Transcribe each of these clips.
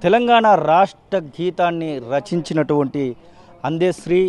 తెలంగాణ రాష్ట్ర గీతాన్ని రచించినటువంటి అందశ్రీ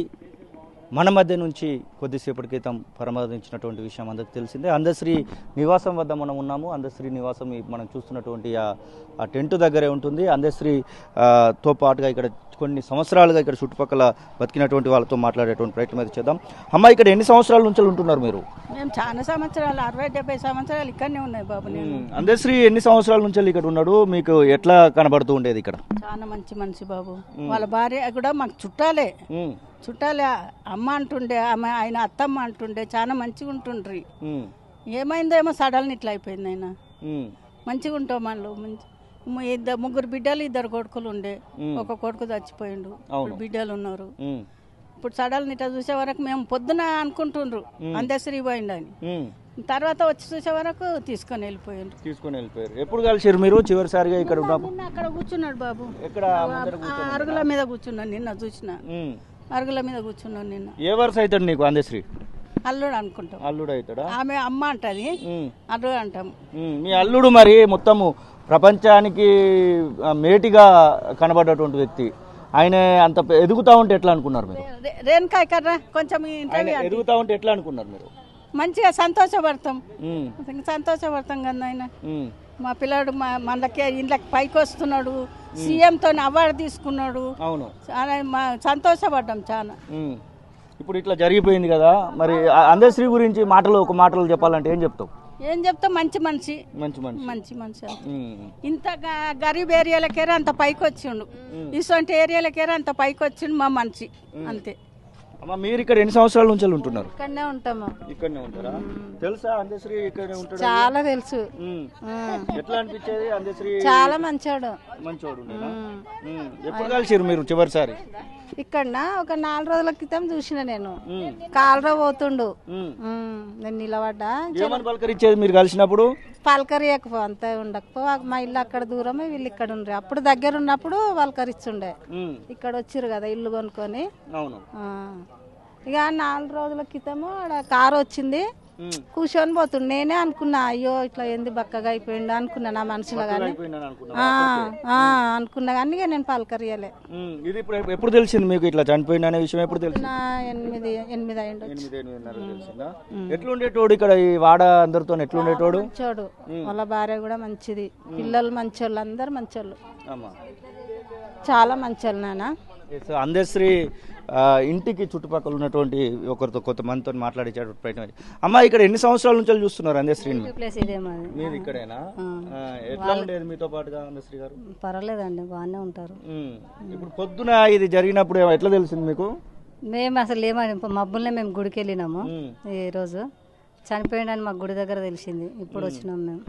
మన మధ్య నుంచి కొద్దిసేపటి క్రితం పరమర్శించినటువంటి విషయం అందరికి తెలిసిందే. అందశ్రీ నివాసం వద్ద మనం ఉన్నాము. అందశ్రీ నివాసం మనం చూస్తున్నటువంటి ఆ టెంట్ దగ్గరే ఉంటుంది. అందశ్రీతో పాటుగా ఇక్కడ కొన్ని సంవత్సరాలుగా ఇక్కడ చుట్టుపక్కల బతికినటువంటి వాళ్ళతో మాట్లాడేటువంటి ప్రయత్నం అయితే చేద్దాం. అమ్మ, ఇక్కడ ఎన్ని సంవత్సరాల నుంచి ఉంటున్నారు మీరు? మేము చాలా సంవత్సరాలు 60-70 సంవత్సరాలు ఇక్కడనే ఉన్నాయి బాబు. నేను అందశ్రీ ఎన్ని సంవత్సరాల నుంచి ఇక్కడ ఉన్నాడు? మీకు ఎట్లా కనబడుతూ ఉండేది ఇక్కడ? చాలా మంచి మనిషి బాబు. వాళ్ళ భార్య కూడా మాకు చుట్టాలే అమ్మ అంటుండే, ఆమె ఆయన అత్తమ్మ అంటుండే, చాలా మంచిగా ఉంటుండ్రి. ఏమైందో ఏమో సడల్ని ఇట్లా అయిపోయింది. ఆయన మంచిగా ఉంటాం వాళ్ళు. ముగ్గురు బిడ్డలు, 2 కొడుకులు ఉండే. ఒక కొడుకు చచ్చిపోయిండు, బిడ్డలు ఉన్నారు. ఇప్పుడు సడల్ని ఇట్లా చూసే వరకు మేము పొద్దున అనుకుంటుండ్రు అందశ్రీ పోయిండని, తర్వాత వచ్చి చూసే వరకు తీసుకొని వెళ్ళిపోయారు. ఎప్పుడు కలిసారు మీరు చివరిసారిగా ఇక్కడ? అక్కడ కూర్చున్నాడు బాబు, అరుగుల మీద కూర్చున్నాడు. నిన్న చూసిన అరుగుల మీద కూర్చున్నాడు నిన్న. ఏ వరుస అవుతాడు నీకు అందశ్రీ? అల్లుడు అనుకుంటాం. అల్లుడు అవుతాడా? ఆమె అమ్మ అంటది, అల్లుడు అంటాం. మీ అల్లుడు మరి మొత్తము ప్రపంచానికి మేటిగా కనబడ్డటువంటి వ్యక్తి. ఆయన అంత ఎదుగుతా ఉంటే ఎట్లా అనుకున్నారు మీరు? రేణుకాయ కర్రా కొంచెం ఎదుగుతా ఉంటే ఎట్లా అనుకున్నారు మీరు? మంచిగా సంతోషపడతాం కదా. ఆయన మా పిల్లాడు మనకి ఇంట్లోకి పైకి వస్తున్నాడు, సీఎంతో అవార్డు తీసుకున్నాడు. అవును, సంతోషపడ్డాం చాలా. ఇప్పుడు ఇట్లా జరిగిపోయింది కదా, మరి అందశ్రీ గురించి ఒక మాటలు చెప్పాలంటే ఏం చెప్తావు? మంచి మనిషి. ఇంత గరీబ్ ఏరియాలకేరా అంత పైకి వచ్చిండు, ఇటువంటి ఏరియాలకేరా అంత పైకి వచ్చిండు మా మనిషి, అంతే. అమ్మ, మీరు ఇక్కడ ఎన్ని సంవత్సరాల నుంచి ఉంటున్నారు? ఇక్కడనే ఉంటాము. ఇక్కడనే ఉంటారా? తెలుసా అందశ్రీ ఇక్కడనే ఉంటాడు? చాలా తెలుసు. ఎట్లా అనిపించేది అందశ్రీ? చాలా మంచోడు. ఎప్పుడు కలిసిరు మీరు చివరిసారి? ఇక్కడ ఒక 4 రోజుల క్రితం చూసిన నేను. కాలరా పోతుండు, నేను నిలబడ్డా. ఏమని పలకరించేది మీరు కలిసినప్పుడు? పలకరియకపో అంత ఉండకపో, మా ఇల్లు అక్కడ దూరమే, వీళ్ళు ఇక్కడ ఉండ్రి. అప్పుడు దగ్గర ఉన్నప్పుడు పలకరిస్తుండే. ఇక్కడ వచ్చిర్రు కదా ఇల్లు కొనుక్కొని. ఇక 4 రోజుల క్రితము కారు వచ్చింది, కూర్చొని పోతుండే. నేనే అనుకున్నా, అయ్యో ఇట్లా ఏంది బక్కగా అయిపోయిండు అనుకున్నా నా మనసులో, కానీ అనుకున్నా కానీ నేను పలకరియలే. ఎప్పుడు తెలిసింది మీకు ఇట్లా చనిపోయింది అనే విషయం? ఎప్పుడు తెలిసింది? 8 అయ్యిండు. ఎట్లుండేటోడు ఇక్కడ ఈ వాడ అందరితో? ఎట్లుండేటోడు? మంచోడు. వాళ్ళ భార్య కూడా మంచిది, పిల్లలు మంచోళ్ళు, అందరు మంచోళ్ళు, చాలా మంచోళ్ళు. నాన్న అందశ్రీ ఇంటికి చుట్టుపక్కల ఉన్నటువంటి ఒకరితో కొంతమందితో మాట్లాడించే ప్రయత్నం. అమ్మ, ఇక్కడ ఎన్ని సంవత్సరాల నుంచి చూస్తున్నారు అందశ్రీని? మీరు ఇక్కడేనా? ఎట్లా ఉండేది మీతో పాటుగా అందశ్రీ గారు? పర్వాలేదండి, బాగానే ఉంటారు. ఇప్పుడు పొద్దున ఇది జరిగినప్పుడు ఎట్లా తెలిసింది మీకు? మేము అసలు మబ్బుల్నే మేము గుడికి వెళ్ళినాము. ఈ రోజు చనిపోయిండని మాకు గుడి దగ్గర తెలిసింది. ఇప్పుడు వచ్చినాం మేము.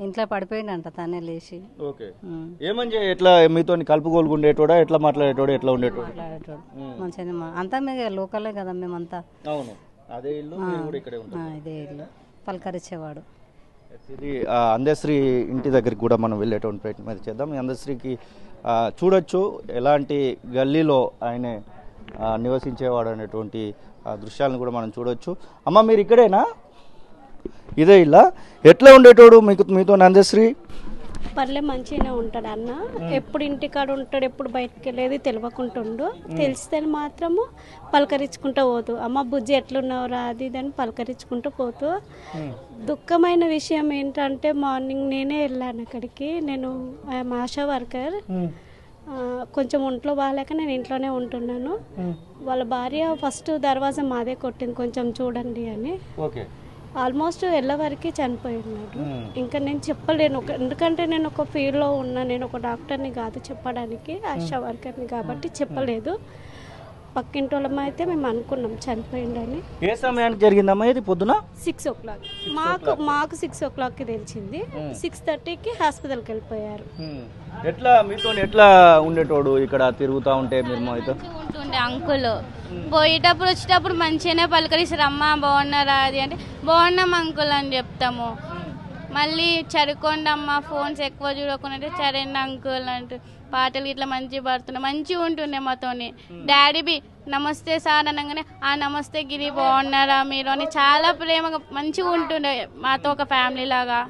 ఇంట్లో పడిపోయిండంట తనే లేచి. ఎట్లా మీతో కలుపుకోలుగుండేటోడా? ఎట్లా మాట్లాడేటోడు? ఎట్లా ఉండేటోడు? మంచిగా అంతా మేము లోకలే కదా మేమంతా. ఇదే ఇల్లు పలకరించేవాడు. ఇది అందశ్రీ ఇంటి దగ్గరికి కూడా మనం వెళ్ళేటువంటి ప్రయత్నం అయితే చేద్దాం. అందశ్రీకి చూడొచ్చు ఎలాంటి గల్లీలో ఆయన నివసించేవాడు అనేటువంటి దృశ్యాలను కూడా మనం చూడొచ్చు. అమ్మ, మీరు ఇక్కడేనా? ఇదే ఇలా ఎట్లా ఉండేటోడు మీతో అందశ్రీ? పర్లే, మంచిగానే ఉంటాడు అన్న. ఎప్పుడు ఇంటికాడ ఉంటాడు, ఎప్పుడు బయటకు వెళ్ళేది తెలియకుంటుండు. తెలిస్తే మాత్రము పలకరించుకుంటూ పోతూ, అమ్మ బుజ్జి ఎట్లున్నావురా అది ఇదని పలకరించుకుంటూ పోతూ. దుఃఖమైన విషయం ఏంటంటే, మార్నింగ్ నేనే వెళ్ళాను అక్కడికి. నేను ఆశా వర్కర్, కొంచెం ఒంట్లో బాగాలేక నేను ఇంట్లోనే ఉంటున్నాను. వాళ్ళ భార్య ఫస్ట్ దర్వాజా మాదే కొట్టింది, కొంచెం చూడండి అని. ఆల్మోస్ట్ వెళ్ళవరకు చనిపోయి ఉన్నాడు. ఇంకా నేను చెప్పలేను, ఎందుకంటే నేను ఒక ఫీల్డ్లో ఉన్నా. నేను ఒక డాక్టర్ని కాదు చెప్పడానికి, ఆశా వర్కర్ని కాబట్టి చెప్పలేదు. పక్కింటి వాళ్ళమ్మ అయితే మేము అనుకున్నాం చనిపోయిందని. ఏ సమయానికి జరిగిందమ్మా ఇది? పొద్దున 6 o'clock. మాకు 6 o'clockకి తెలిసింది. 6:30కి హాస్పిటల్కి వెళ్ళిపోయారు. ఎట్లా మీతో ఎట్లా ఉండేటోడు? ఇక్కడ తిరుగుతూ ఉంటే మీరు ఉంటుండే అంకుల్. పోయేటప్పుడు వచ్చేటప్పుడు మంచిగానే పలకరిస్తారు, అమ్మ బాగున్నారా అది అంటే, బాగున్నాం అంకుల్ అని చెప్తాము. మళ్ళీ చదువుకోండమ్మ, ఫోన్స్ ఎక్కువ చూడకుండా సరేండి అంకుల్ అంటూ పాటలు ఇట్లా మంచిగా పాడుతున్నాయి, మంచిగా ఉంటుండే మాతోని. డాడీ బి నమస్తే సార్ అనగానే ఆ నమస్తే గిరి బాగున్నారా మీరు అని చాలా ప్రేమగా మంచిగా ఉంటుండే మాతో, ఒక ఫ్యామిలీ లాగా.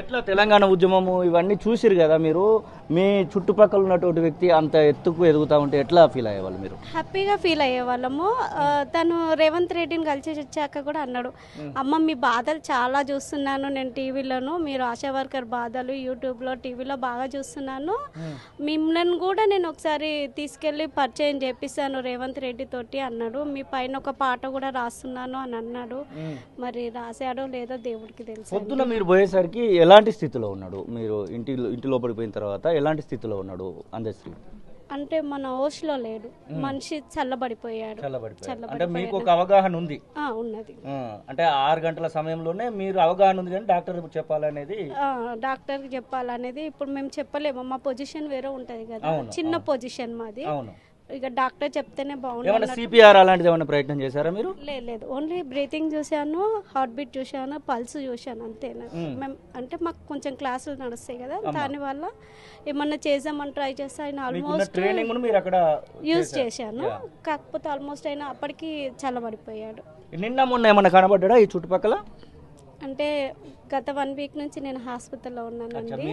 ఎట్లా తెలంగాణ ఉద్యమము ఇవన్నీ చూసిరు కదా మీరు, మీ చుట్టుపక్కల ఉన్నటువంటి వ్యక్తి అంత ఎత్తుకు ఎదుగుతూ ఉంటే ఎట్లా ఫీల్ అయ్యేవాళ్ళు మీరు? హ్యాపీగా ఫీల్ అయ్యేవాళ్ళము. తను రేవంత్ రెడ్డిని కలిసి వచ్చాక కూడా అన్నాడు, అమ్మ మీ బాధలు చాలా చూస్తున్నాను నేను టీవీలోను, మీరు ఆశా వర్కర్ బాధలు యూట్యూబ్లో టీవీలో బాగా చూస్తున్నాను, మిమ్మల్ని కూడా నేను ఒకసారి తీసుకెళ్ళి పరిచయం చేపిస్తాను రేవంత్ రెడ్డి తోటి అన్నాడు. మీ పైన ఒక పాట కూడా రాస్తున్నాను అని అన్నాడు. మరి రాశాడో లేదో దేవుడికి తెలుసు. పొద్దున మీరు పోయేసరికి ఎలాంటి స్థితిలో ఉన్నాడు? మీరు ఇంటి లోపలికి పోయిన తర్వాత ఎలాంటి స్థితిలో ఉన్నాడు అందశ్రీ? అంటే మన హోస్లో లేడు, మనిషి చల్లబడిపోయాడు. అంటే మీకు ఒక అవగాహన ఉంది? ఉన్నది. అంటే 6 గంటల సమయంలోనే మీరు అవగాహన ఉంది కానీ డాక్టర్ చెప్పాలనేది, డాక్టర్కి చెప్పాలనేది ఇప్పుడు మేము చెప్పలేము, మా పొజిషన్ వేరే ఉంటది కదా, చిన్న పొజిషన్ మాది. ఇక డాక్టర్ చెప్తేనే బాగుంటుంది. సిపిఆర్ అలాంటిది ఏమైనా ప్రయత్నం చేశారా మీరు? లేదు, ఓన్లీ బ్రీతింగ్ చూశాను, హార్ట్ బీట్ చూశాను, పల్స్ చూశాను అంతేనా. మేము అంటే మాకు కొంచెం క్లాసులు నడుస్తాయి కదా, దానివల్ల ఏమన్నా చేద్దామని ట్రై చేస్తే ఆయన ఆల్మోస్ట్ యూజ్ చేశాను. కాకపోతే ఆల్మోస్ట్ ఆయన అప్పటికి చల్లబడిపోయాడు. నిన్న మొన్న ఏమన్నా కనబడ్డా ఈ చుట్టుపక్కల? అంటే గత 1 వీక్ నుంచి నేను హాస్పిటల్లో ఉన్నానండి,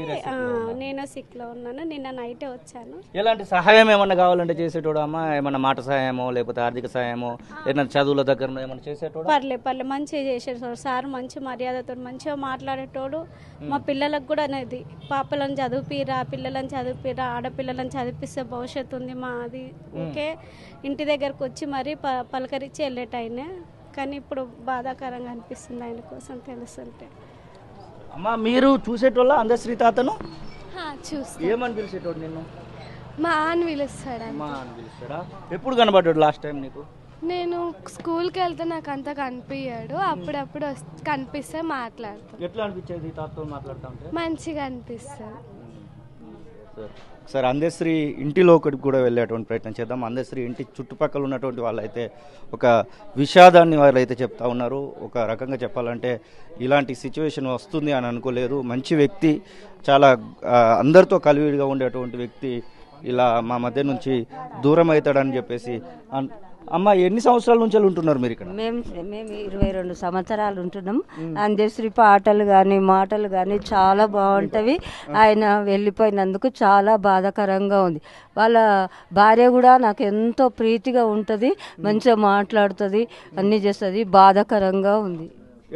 నేను సిక్లో ఉన్నాను. నిన్న నైటే వచ్చాను. ఎలాంటి సహాయం ఏమన్నా కావాలంటే చేసేటోడు అమ్మా? ఏమన్నా మాట సహాయమో లేకపోతే ఆర్థిక సహాయమో ఏమన్నా చదువుల దగ్గర ఏమన్నా చేసేటోడు? పర్లే మంచిగా చేసేటోడు సార్, మంచి మర్యాదతో మంచిగా మాట్లాడేటోడు. మా పిల్లలకు కూడా అనేది పాపలను చదివిపిరా, పిల్లలను చదివిపిరా, ఆడపిల్లలను చదివిపిస్తే భవిష్యత్తు ఉంది మాది. ఓకే ఇంటి దగ్గరకు వచ్చి మరీ పలకరించి వెళ్ళేటైనా, కానీ ఇప్పుడు బాధాకరంగా అనిపిస్తుంది ఆయన కోసం తెలుస్తుంటే. అమ్మా మీరు చూసేటోళ్ళ అందశ్రీ తాతను? చూస్తా. ఏమని పిలిచేటోడు నిన్ను? మా అని పిలుస్తాడు. ఎప్పుడు కనబడ్డాడు లాస్ట్ టైం నీకు? నేను స్కూల్కి వెళ్తే నాకు అంత కనిపించాడు, అప్పుడప్పుడు కనిపిస్తే మాట్లాడతాను. ఎట్లా అనిపించేది తాతతో మాట్లాడుతూ ఉంటే? మంచిగా అనిపిస్తుంది. ఒకసారి అందశ్రీ ఇంటిలో ఒకటికి కూడా వెళ్ళేటువంటి ప్రయత్నం చేద్దాం. అందశ్రీ ఇంటి చుట్టుపక్కల ఉన్నటువంటి వాళ్ళైతే ఒక విషాదాన్ని వాళ్ళైతే చెప్తా ఉన్నారు. ఒక రకంగా చెప్పాలంటే ఇలాంటి సిచ్యువేషన్ వస్తుంది అని అనుకోలేదు. మంచి వ్యక్తి, చాలా అందరితో కలివిడిగా ఉండేటువంటి వ్యక్తి ఇలా మా మధ్య నుంచి దూరం అవుతాడని చెప్పేసి. అమ్మ ఎన్ని సంవత్సరాల నుంచి ఉంటున్నారు మీరు ఇక్కడ? మేము 22 సంవత్సరాలు ఉంటున్నాం. అందశ్రీ పాటలు కానీ మాటలు కానీ చాలా బాగుంటవి. ఆయన వెళ్ళిపోయినందుకు చాలా బాధాకరంగా ఉంది. వాళ్ళ భార్య కూడా నాకు ఎంతో ప్రీతిగా ఉంటుంది, మంచిగా మాట్లాడుతుంది, అన్నీ చేస్తుంది. బాధాకరంగా ఉంది.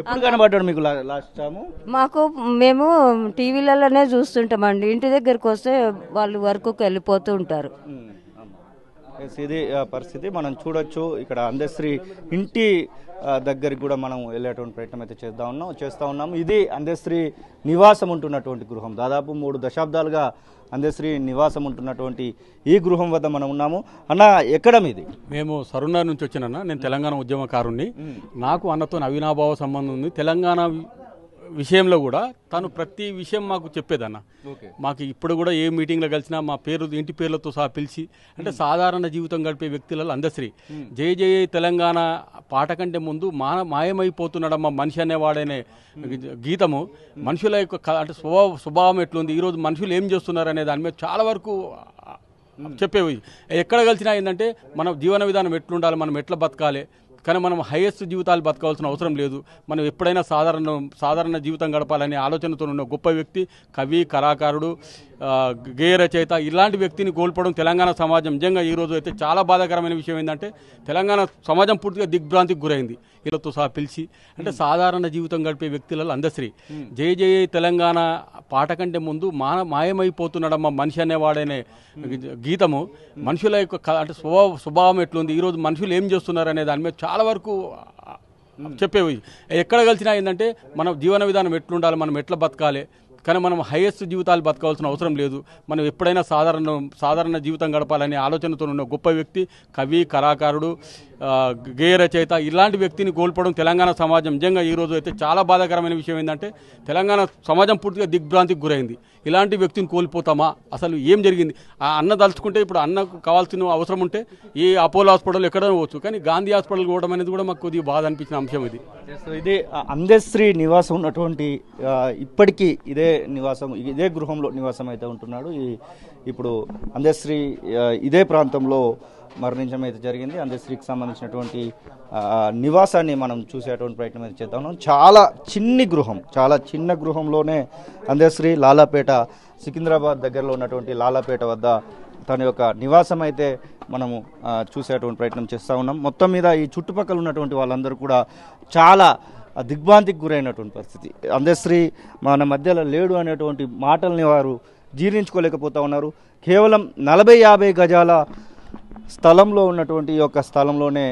ఎప్పుడు కనబడ్డాడు మీకు లాస్ట్ టైం? మేము టీవీలలోనే చూస్తుంటామండి. ఇంటి దగ్గరకు వస్తే వాళ్ళు వర్క్కి వెళ్ళిపోతూ ఉంటారు. ఇది పరిస్థితి మనం చూడొచ్చు. ఇక్కడ అందశ్రీ ఇంటి దగ్గరికి కూడా మనం వెళ్ళేటువంటి ప్రయత్నం అయితే చేస్తూ ఉన్నాము. ఇది అందశ్రీ నివాసం ఉంటున్నటువంటి గృహం. దాదాపు 3 దశాబ్దాలుగా అందశ్రీ నివాసం ఉంటున్నటువంటి ఈ గృహం వద్ద మనం ఉన్నాము. అన్న ఎక్కడ మీది? మేము సరునార్ నుంచి వచ్చినన్నా. నేను తెలంగాణ ఉద్యమకారుణ్ణి. నాకు అన్నతో అవినాభావ సంబంధం ఉంది. తెలంగాణ విషయంలో కూడా తను ప్రతి విషయం మాకు చెప్పేదన్న. మాకు ఇప్పుడు కూడా ఏ మీటింగ్లో కలిసినా మా ఇంటి పేర్లతో సహా పిలిచి, అంటే సాధారణ జీవితం గడిపే వ్యక్తులలో అందశ్రీ. జై జై తెలంగాణ పాట కంటే ముందు మాయమైపోతున్నాడమ్మా మనిషి అనేవాడనే గీతము మనుషుల యొక్క అంటే స్వభావం ఎట్లుంది, ఈరోజు మనుషులు ఏం చేస్తున్నారు అనే దాని మీద చాలా వరకు చెప్పేవి. ఎక్కడ కలిసినా ఏంటంటే మన జీవన విధానం ఎట్లుండాలి, మనం ఎట్లా బతకాలి, కానీ మనం హైయెస్ట్ జీవితాలు బతకాల్సిన అవసరం లేదు, మనం ఎప్పుడైనా సాధారణ జీవితం గడపాలనే ఆలోచనతో ఉన్న గొప్ప వ్యక్తి, కవి, కళాకారుడు, గేయ రచయిత. ఇలాంటి వ్యక్తిని కోల్పోవడం తెలంగాణ సమాజం నిజంగా ఈరోజు అయితే చాలా బాధాకరమైన విషయం. ఏంటంటే తెలంగాణ సమాజం పూర్తిగా దిగ్భ్రాంతికి గురైంది. వీళ్ళతో సహా పిలిచి, అంటే సాధారణ జీవితం గడిపే వ్యక్తులలో అందశ్రీ. జై జై తెలంగాణ పాట కంటే ముందు మాయమైపోతున్నాడమ్మా మనిషి అనేవాడనే గీతము మనుషుల యొక్క అంటే స్వభావం ఎట్లుంది, ఈరోజు మనుషులు ఏం చేస్తున్నారు అనే దాని మీద చాలా వరకు చెప్పేవి. ఎక్కడ కలిసినా ఏంటంటే మన జీవన విధానం ఎట్లుండాలి, మనం ఎట్లా బతకాలి, కానీ మనం హైయెస్ట్ జీవితాలు బతకాల్సిన అవసరం లేదు, మనం ఎప్పుడైనా సాధారణ జీవితం గడపాలనే ఆలోచనతో ఉన్న గొప్ప వ్యక్తి, కవి, కళాకారుడు, గేయ రచయిత. ఇలాంటి వ్యక్తిని కోల్పోవడం తెలంగాణ సమాజం నిజంగా ఈరోజు అయితే చాలా బాధాకరమైన విషయం. ఏంటంటే తెలంగాణ సమాజం పూర్తిగా దిగ్భ్రాంతికి గురైంది. ఇలాంటి వ్యక్తిని కోల్పోతామా, అసలు ఏం జరిగింది? ఆ అన్న తలుచుకుంటే ఇప్పుడు అన్నకు కావాల్సిన అవసరం ఉంటే ఈ అపోలో హాస్పిటల్ ఎక్కడో పోవచ్చు, కానీ గాంధీ హాస్పిటల్ పోవడం అనేది కూడా మాకు కొద్దిగా బాధ అనిపించిన అంశం ఇది. ఇది అందశ్రీ నివాసం ఉన్నటువంటి ఇప్పటికీ ఇదే నివాసం ఇదే గృహంలో నివాసం అయితే ఉంటున్నాడు. ఇప్పుడు అందశ్రీ ఇదే ప్రాంతంలో మరణించడం అయితే జరిగింది. అందశ్రీకి సంబంధించినటువంటి నివాసాన్ని మనం చూసేటువంటి ప్రయత్నం అయితే చేద్దాం. చాలా చిన్న గృహంలోనే అందశ్రీ లాలాపేట, సికింద్రాబాద్ దగ్గరలో ఉన్నటువంటి లాలాపేట వద్ద తన యొక్క నివాసం అయితే మనము చూసేటువంటి ప్రయత్నం చేస్తూ ఉన్నాం. మొత్తం మీద ఈ చుట్టుపక్కల ఉన్నటువంటి వాళ్ళందరూ కూడా చాలా దిగ్భ్రాంతికి గురైనటువంటి పరిస్థితి. అందశ్రీ మన మధ్యలో లేడు అనేటువంటి మాటల్ని వారు జీర్ణించుకోలేకపోతూ ఉన్నారు. కేవలం 40-50 గజాల స్థలంలో ఉన్నటువంటి ఈ యొక్క స్థలంలోనే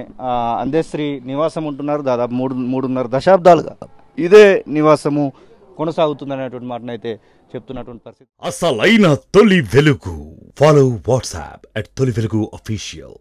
అందశ్రీ నివాసం ఉంటున్నారు. దాదాపు 3.5 దశాబ్దాలుగా ఇదే నివాసము కొనసాగుతుందనేటువంటి మాటనైతే చెప్తున్నటువంటి పరిస్థితి. అసలైన తొలి వెలుగు. ఫాలో వాట్సాప్ @తొలి వెలుగు అఫీషియల్.